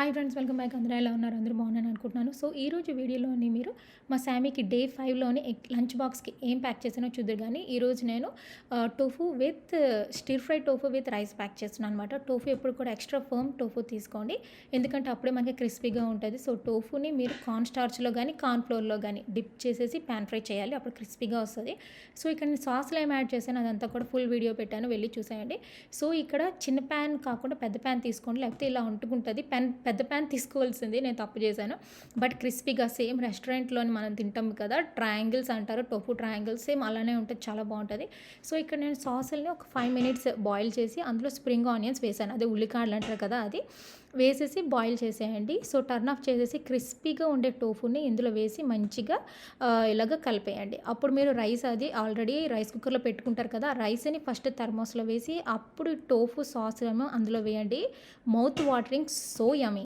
Hi friends, welcome back. అందరూ ఎలా ఉన్నారు? అందరూ బాగున్నాను అనుకుంటున్నాను. సో ఈరోజు వీడియోలోని మీరు మా శామీకి డే 5లోని లంచ్ బాక్స్కి ఏం ప్యాక్ చేసానో చూద్దరు. కానీ ఈరోజు నేను tofu with stir fry tofu with rice pack చేస్తున్నాను అనమాట. టోఫు ఎప్పుడు కూడా ఎక్స్ట్రా ఫర్మ్ టోఫు తీసుకోండి, ఎందుకంటే అప్పుడే మనకి క్రిస్పీగా ఉంటుంది. సో టోఫుని మీరు కార్న్ స్టార్చ్లో కానీ కార్న్ ఫ్లోర్లో కానీ డిప్ చేసేసి ప్యాన్ ఫ్రై చేయాలి, అప్పుడు క్రిస్పీగా వస్తుంది. సో ఇక్కడ నేను సాస్లో ఏం యాడ్ చేశాను అదంతా కూడా ఫుల్ వీడియో పెట్టాను, వెళ్ళి చూసేయండి. సో ఇక్కడ చిన్న ప్యాన్ కాకుండా పెద్ద ప్యాన్ తీసుకోండి, లేకపోతే ఇలా అంటుకుంటుంది. పెద్ద ప్యాన్ తీసుకోవాల్సింది, నేను తప్పు చేశాను. బట్ క్రిస్పీగా సేమ్ రెస్టారెంట్లోని మనం తింటాం కదా, ట్రయాంగిల్స్ అంటారు, టోఫు ట్రయాంగిల్స్, సేమ్ అలానే ఉంటుంది, చాలా బాగుంటుంది. సో ఇక్కడ నేను సాసుల్ని ఒక 5 minutes బాయిల్ చేసి అందులో స్ప్రింగ్ ఆనియన్స్ వేసాను, అదే ఉల్లికాడలు అంటారు కదా, అది వేసేసి బాయిల్ చేసేయండి. సో టర్న్ ఆఫ్ చేసేసి క్రిస్పీగా ఉండే టోఫుని ఇందులో వేసి మంచిగా ఇలాగ కలిపేయండి. అప్పుడు మీరు రైస్, అది ఆల్రెడీ రైస్ కుక్కర్లో పెట్టుకుంటారు కదా, రైస్ని ఫస్ట్ థర్మోస్లో వేసి అప్పుడు టోఫు సాస్ ఏమో అందులో వేయండి. Mouth watering, so yummy.